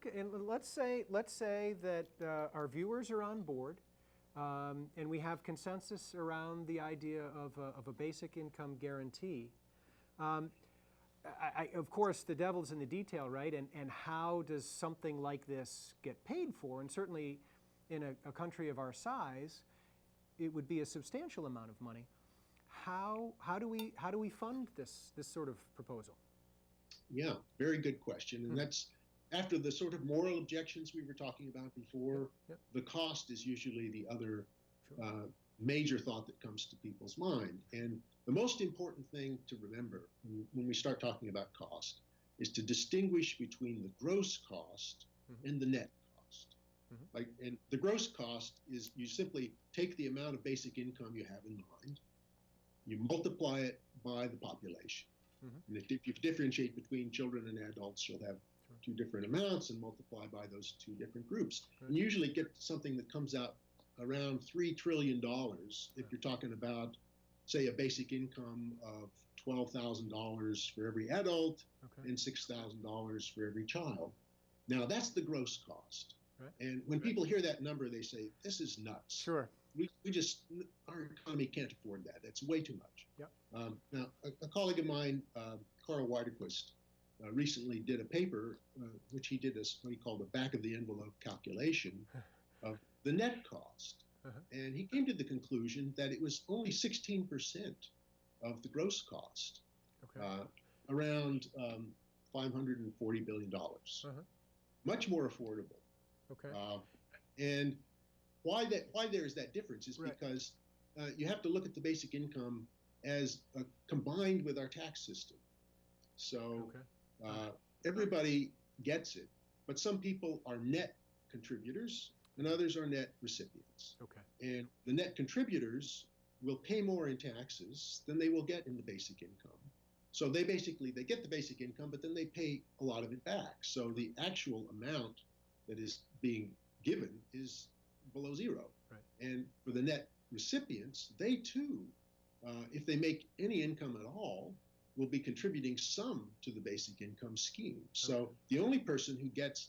Okay, and let's say that our viewers are on board, and we have consensus around the idea of a basic income guarantee. Of course, the devil's in the detail, right? And how does something like this get paid for? And certainly, in a country of our size, it would be a substantial amount of money. How do we fund this sort of proposal? Yeah, very good question, and that's after the sort of moral objections we were talking about before. The cost is usually the other major thought that comes to people's mind. And the most important thing to remember when we start talking about cost is to distinguish between the gross cost and the net cost. And the gross cost is you simply take the amount of basic income you have in mind, you multiply it by the population. And if you differentiate between children and adults, you'll have two different amounts and multiply by those two different groups. And you usually get something that comes out around $3 trillion if you're talking about, say, a basic income of $12,000 for every adult and $6,000 for every child. Now, that's the gross cost. And when people hear that number, they say, this is nuts. Sure. Our economy can't afford that. That's way too much. Now, a colleague of mine, Carl Widerquist, recently did a paper, which he did what he called a back-of-the-envelope calculation of the net cost. And he came to the conclusion that it was only 16% of the gross cost, around $540 billion. Much more affordable. And why there is that difference is because you have to look at the basic income as combined with our tax system. So everybody gets it, but some people are net contributors and others are net recipients. And the net contributors will pay more in taxes than they will get in the basic income. So they get the basic income, but then they pay a lot of it back. So the actual amount that is being given is below zero. And for the net recipients, they too, if they make any income at all, will be contributing some to the basic income scheme. So the only person who gets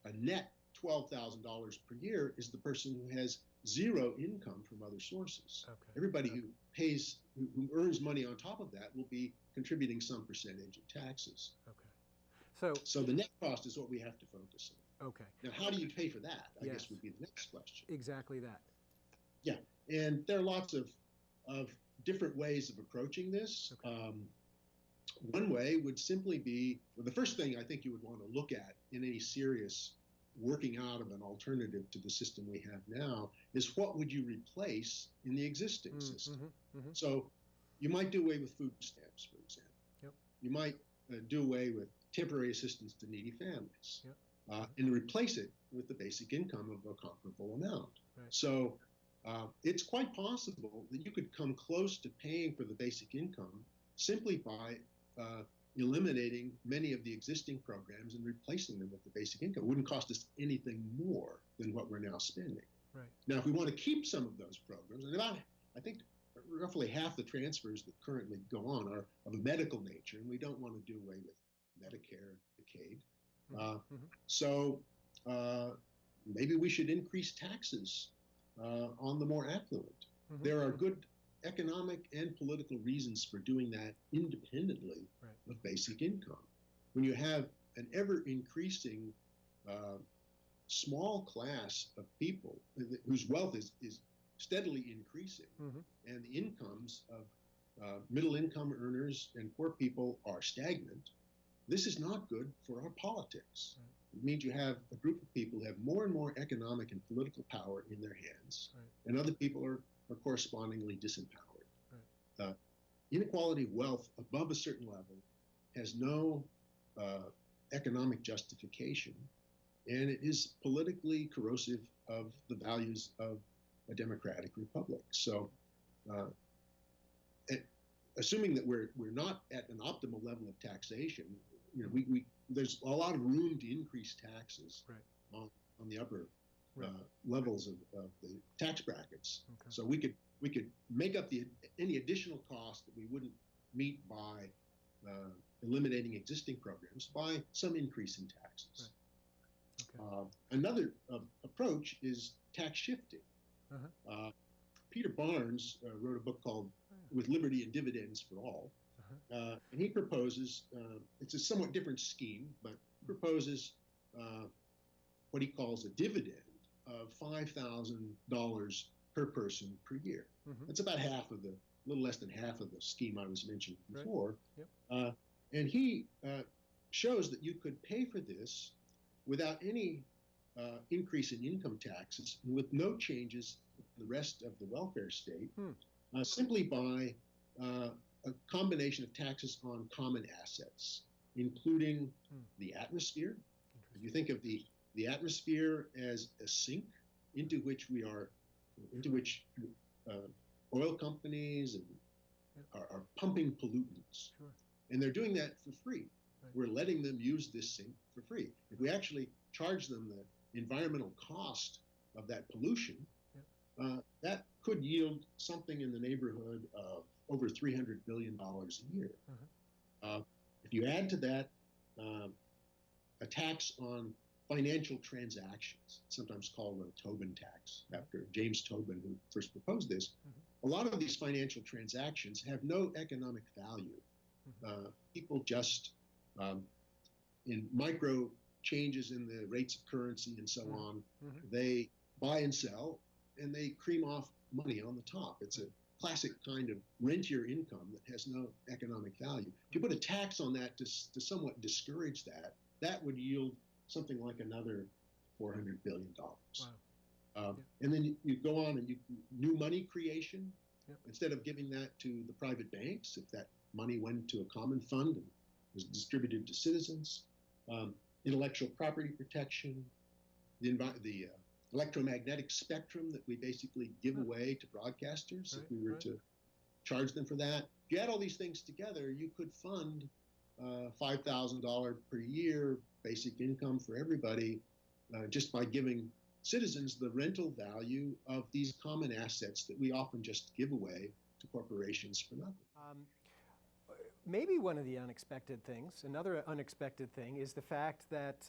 a net $12,000 per year is the person who has zero income from other sources. Everybody who earns money on top of that will be contributing some percentage in taxes. So the net cost is what we have to focus on. Now, how do you pay for that? I guess would be the next question. Exactly that. Yeah, and there are lots of different ways of approaching this. One way would simply be, the first thing I think you would want to look at in any serious working out of an alternative to the system we have now is what would you replace in the existing system? So you might do away with food stamps, for example. You might do away with temporary assistance to needy families and replace it with the basic income of a comparable amount. So it's quite possible that you could come close to paying for the basic income simply by eliminating many of the existing programs and replacing them with the basic income. It wouldn't cost us anything more than what we're now spending. Now, if we want to keep some of those programs, and I think roughly half the transfers that currently go on are of a medical nature, and we don't want to do away with Medicare and Medicaid. So maybe we should increase taxes on the more affluent. There are good economic and political reasons for doing that independently of basic income. When you have an ever-increasing small class of people whose wealth is steadily increasing, and the incomes of middle-income earners and poor people are stagnant, this is not good for our politics. It means you have a group of people who have more and more economic and political power in their hands, and other people are correspondingly disempowered. Inequality of wealth above a certain level has no economic justification, and it is politically corrosive of the values of a democratic republic. So assuming that we're not at an optimal level of taxation, there's a lot of room to increase taxes on the upper levels of the tax brackets. So we could make up any additional cost that we wouldn't meet by eliminating existing programs by some increase in taxes. Another approach is tax shifting. Uh-huh. Peter Barnes wrote a book called With Liberty and Dividends for All. And he proposes, it's a somewhat different scheme, but proposes what he calls a dividend of $5,000 per person per year. That's about half of a little less than half of the scheme I was mentioning before. Right. Yep. And he shows that you could pay for this without any increase in income taxes and with no changes in the rest of the welfare state, simply by a combination of taxes on common assets, including the atmosphere. If you think of the atmosphere as a sink into which oil companies are pumping pollutants. Sure. And they're doing that for free. Right. We're letting them use this sink for free. If we actually charge them the environmental cost of that pollution, that could yield something in the neighborhood of over $300 billion a year. If you add to that a tax on financial transactions, sometimes called a Tobin tax, after James Tobin, who first proposed this, a lot of these financial transactions have no economic value. People just, in micro changes in the rates of currency and so on, they buy and sell, and they cream off money on the top. It's a classic kind of rent your income that has no economic value. If you put a tax on that to somewhat discourage that, that would yield something like another $400 billion. Wow. And then you go on and new money creation. Instead of giving that to the private banks, if that money went to a common fund and was distributed to citizens, intellectual property protection, the electromagnetic spectrum that we basically give away to broadcasters, if we were to charge them for that. If you add all these things together, you could fund $5,000 per year basic income for everybody just by giving citizens the rental value of these common assets that we often just give away to corporations for nothing. Maybe one of the unexpected things, another unexpected thing, is the fact that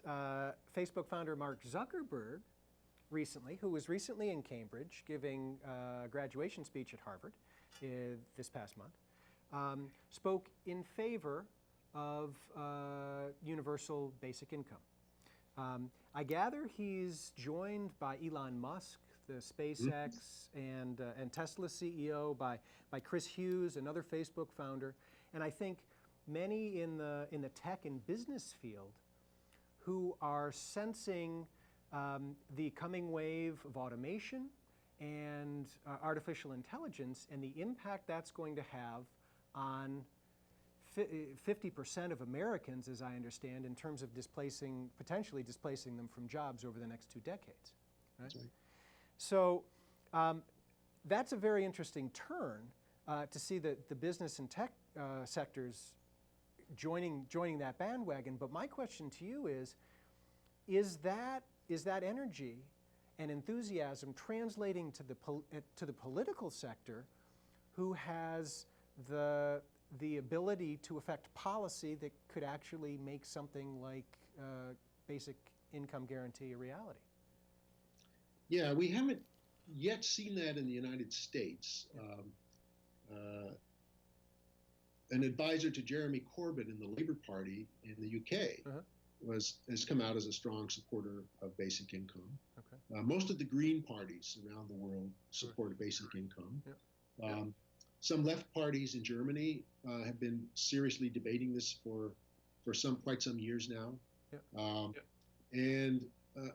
Facebook founder Mark Zuckerberg who was recently in Cambridge giving a graduation speech at Harvard this past month, spoke in favor of universal basic income. I gather he's joined by Elon Musk, the SpaceX and Tesla CEO, by Chris Hughes, another Facebook founder, and I think many in the tech and business field who are sensing the coming wave of automation and artificial intelligence and the impact that's going to have on 50% of Americans, as I understand, in terms of potentially displacing them from jobs over the next 2 decades. Right? That's right. So that's a very interesting turn to see the business and tech sectors joining that bandwagon. But my question to you is that energy and enthusiasm translating to the political sector, who has the ability to affect policy that could actually make something like basic income guarantee a reality? Yeah, we haven't yet seen that in the United States. An advisor to Jeremy Corbyn in the Labour Party in the UK has come out as a strong supporter of basic income. Okay. Most of the Green parties around the world support basic income. Some left parties in Germany have been seriously debating this for quite some years now. And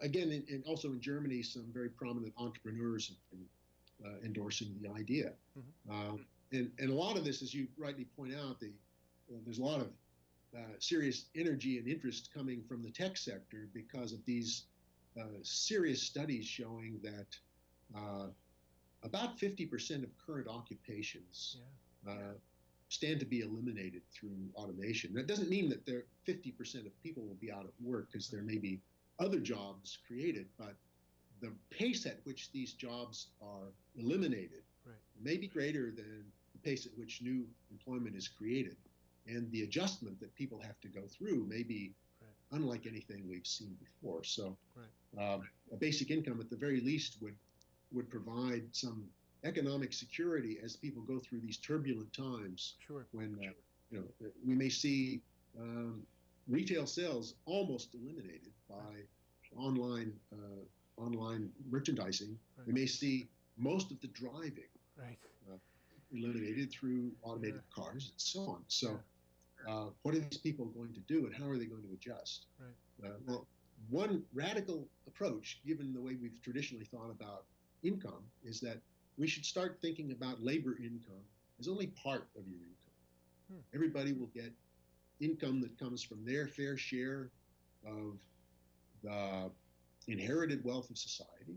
again, and also in Germany, some very prominent entrepreneurs have been endorsing the idea. And a lot of this, as you rightly point out, there's a lot of serious energy and interest coming from the tech sector because of these serious studies showing that about 50% of current occupations stand to be eliminated through automation. That doesn't mean that 50% of people will be out of work, because there may be other jobs created, but the pace at which these jobs are eliminated may be greater than the pace at which new employment is created. And the adjustment that people have to go through may be unlike anything we've seen before. So Right. a basic income at the very least would provide some economic security as people go through these turbulent times. Sure. When we may see retail sales almost eliminated by online merchandising. Right. We may see most of the driving Right. eliminated through automated cars and so on. So what are these people going to do, and how are they going to adjust? Right. Well, one radical approach, given the way we've traditionally thought about income, is that we should start thinking about labor income as only part of your income. Everybody will get income that comes from their fair share of the inherited wealth of society,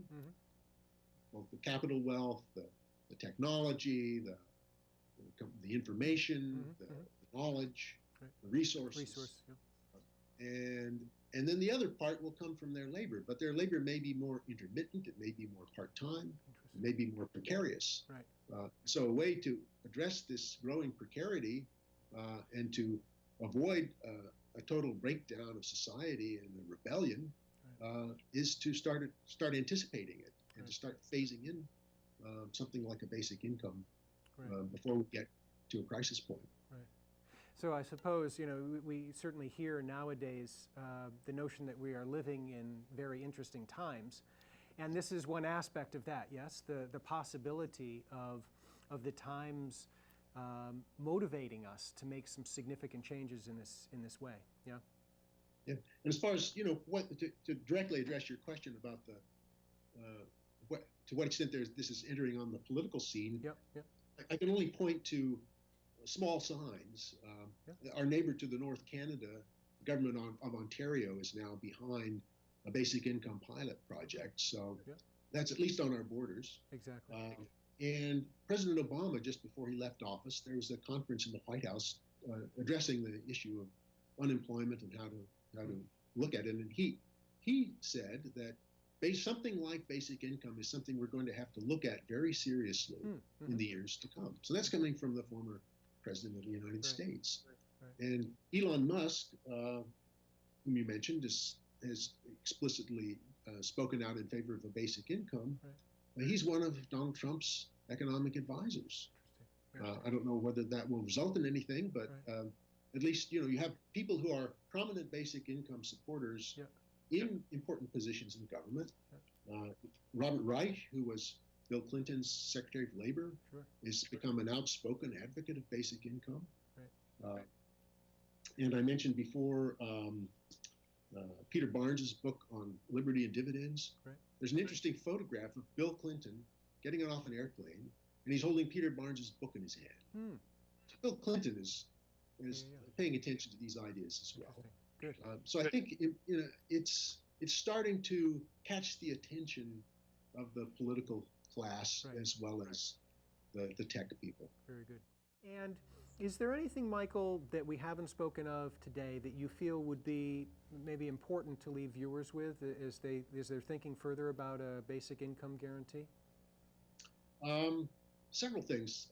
both the capital wealth, the technology, the information, the knowledge, right. the resources. Yeah. And then the other part will come from their labor, but their labor may be more intermittent, it may be more part-time, it may be more precarious. Right. So a way to address this growing precarity and to avoid a total breakdown of society and a rebellion is to start anticipating it and to start phasing in something like a basic income before we get to a crisis point. Right. So I suppose, we certainly hear nowadays the notion that we are living in very interesting times. And this is one aspect of that, yes, the possibility of the times motivating us to make some significant changes in this way. Yeah. Yeah. And as far as to directly address your question about to what extent this is entering on the political scene, Yep. I can only point to small signs. Our neighbor to the north, Canada, the government of Ontario is now behind a basic income pilot project. So that's at least on our borders. Exactly. And President Obama, just before he left office, there was a conference in the White House addressing the issue of unemployment and how to look at it. And he said that something like basic income is something we're going to have to look at very seriously in the years to come. So that's coming from the former president of the United States. Right. And Elon Musk, whom you mentioned, has explicitly spoken out in favor of a basic income. Right. He's one of Donald Trump's economic advisors. I don't know whether that will result in anything, but at least you have people who are prominent basic income supporters in important positions in government. Robert Reich, who was Bill Clinton's Secretary of Labor, has become an outspoken advocate of basic income. Right. And I mentioned before Peter Barnes's book on liberty and dividends. Right. There's an interesting photograph of Bill Clinton getting off an airplane, and he's holding Peter Barnes's book in his hand. So Bill Clinton is paying attention to these ideas as well. Good. So I think it's starting to catch the attention of the political class as well as the tech people. Very good. And is there anything, Michael, that we haven't spoken of today that you feel would be maybe important to leave viewers with as they're thinking further about a basic income guarantee? Several things.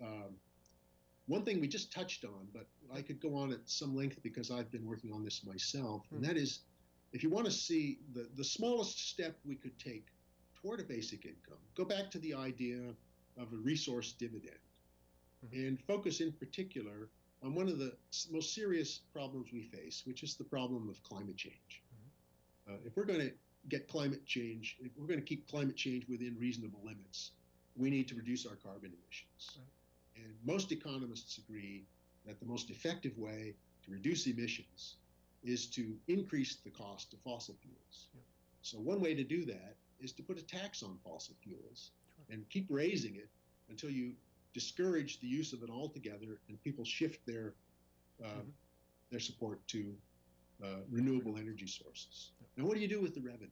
One thing we just touched on, but I could go on at some length because I've been working on this myself, and that is, if you want to see the smallest step we could take toward a basic income, go back to the idea of a resource dividend and focus in particular on one of the most serious problems we face, which is the problem of climate change. If we're going to get climate change, if we're going to keep climate change within reasonable limits, we need to reduce our carbon emissions. And most economists agree that the most effective way to reduce emissions is to increase the cost of fossil fuels. So one way to do that is to put a tax on fossil fuels and keep raising it until you discourage the use of it altogether and people shift their support to renewable energy sources. Now, what do you do with the revenue?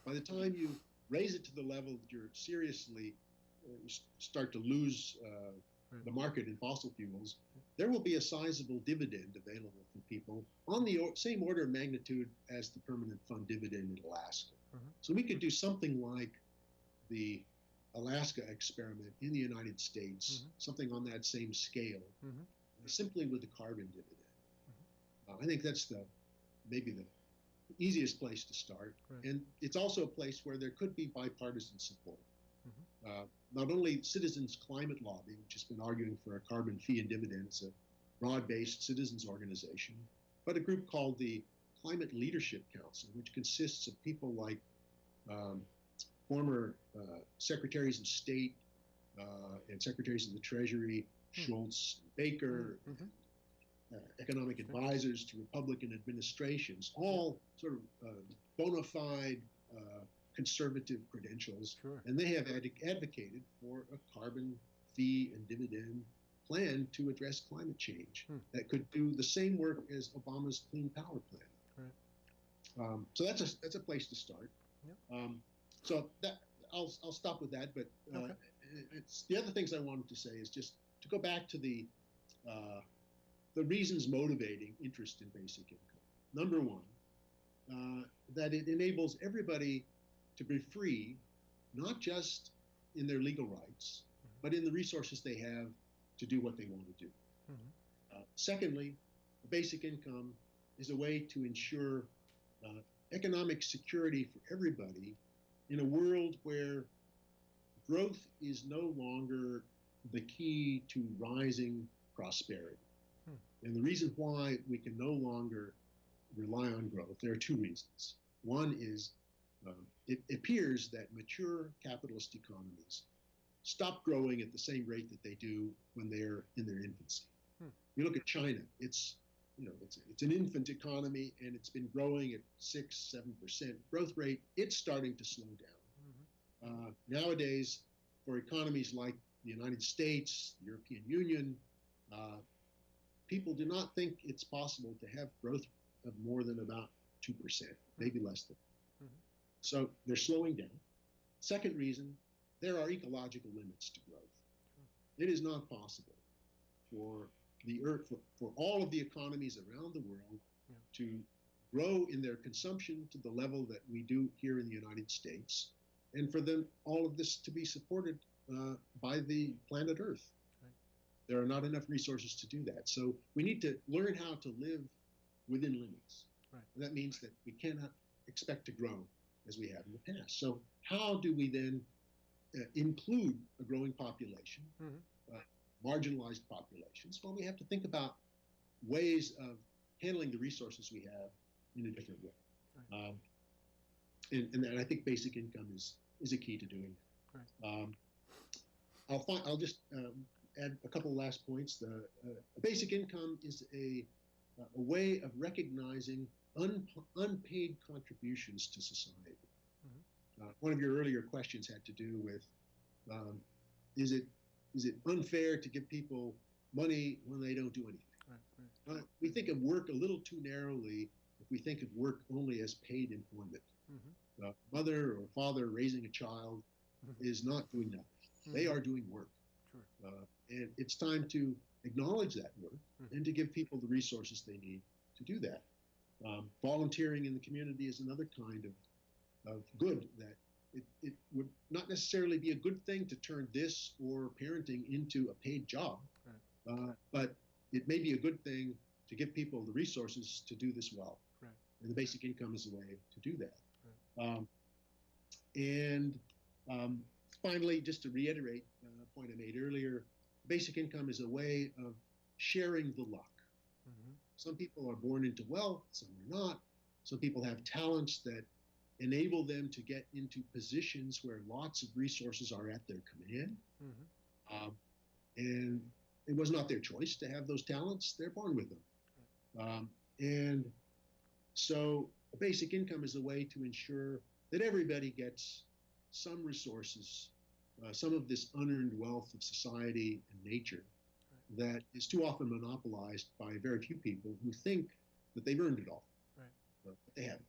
By the time you raise it to the level that you're seriously start to lose the market in fossil fuels, there will be a sizable dividend available for people on the same order of magnitude as the permanent fund dividend in Alaska. So we could do something like the Alaska experiment in the United States, something on that same scale, simply with the carbon dividend. I think that's maybe the easiest place to start. Right. And it's also a place where there could be bipartisan support. Mm-hmm. Not only Citizens Climate Lobby, which has been arguing for a carbon fee and dividend, it's a broad-based citizens organization, but a group called the Climate Leadership Council, which consists of people like former secretaries of state and secretaries of the Treasury, Schultz, Baker, economic advisors to Republican administrations, all sort of bona fide conservative credentials. Sure. And they have advocated for a carbon fee and dividend plan to address climate change that could do the same work as Obama's Clean Power Plan. Right. So that's a place to start. Yep. So that I'll stop with that. But Okay. It's the other things I wanted to say is just to go back to the reasons motivating interest in basic income. Number one, that it enables everybody to be free, not just in their legal rights, but in the resources they have to do what they want to do. Secondly, a basic income is a way to ensure economic security for everybody in a world where growth is no longer the key to rising prosperity. And the reason why we can no longer rely on growth, there are two reasons. One is it appears that mature capitalist economies stop growing at the same rate that they do when they're in their infancy. You look at China, it's an infant economy and it's been growing at 6-7% growth rate. It's starting to slow down. Nowadays, for economies like the United States, the European Union, people do not think it's possible to have growth of more than about 2%, maybe less than. So they're slowing down. Second reason, there are ecological limits to growth. It is not possible for the Earth, for all of the economies around the world to grow in their consumption to the level that we do here in the United States, and for them, all of this to be supported by the planet Earth. There are not enough resources to do that. So we need to learn how to live within limits. And that means that we cannot expect to grow as we have in the past. So how do we then include a growing population, marginalized populations? Well, we have to think about ways of handling the resources we have in a different way. And I think basic income is a key to doing that. I'll just add a couple of last points. The basic income is a way of recognizing unpaid contributions to society. One of your earlier questions had to do with is it unfair to give people money when they don't do anything? We think of work a little too narrowly if we think of work only as paid employment. Mother or father raising a child is not doing nothing. They are doing work. And it's time to acknowledge that work and to give people the resources they need to do that. Volunteering in the community is another kind of good that it would not necessarily be a good thing to turn this or parenting into a paid job, but it may be a good thing to give people the resources to do this well. And the basic income is a way to do that. Finally, just to reiterate a point I made earlier, basic income is a way of sharing the luck. Some people are born into wealth, some are not. Some people have talents that enable them to get into positions where lots of resources are at their command. And it was not their choice to have those talents. They're born with them. And so a basic income is a way to ensure that everybody gets some resources, some of this unearned wealth of society and nature that is too often monopolized by very few people who think that they've earned it all, but they haven't.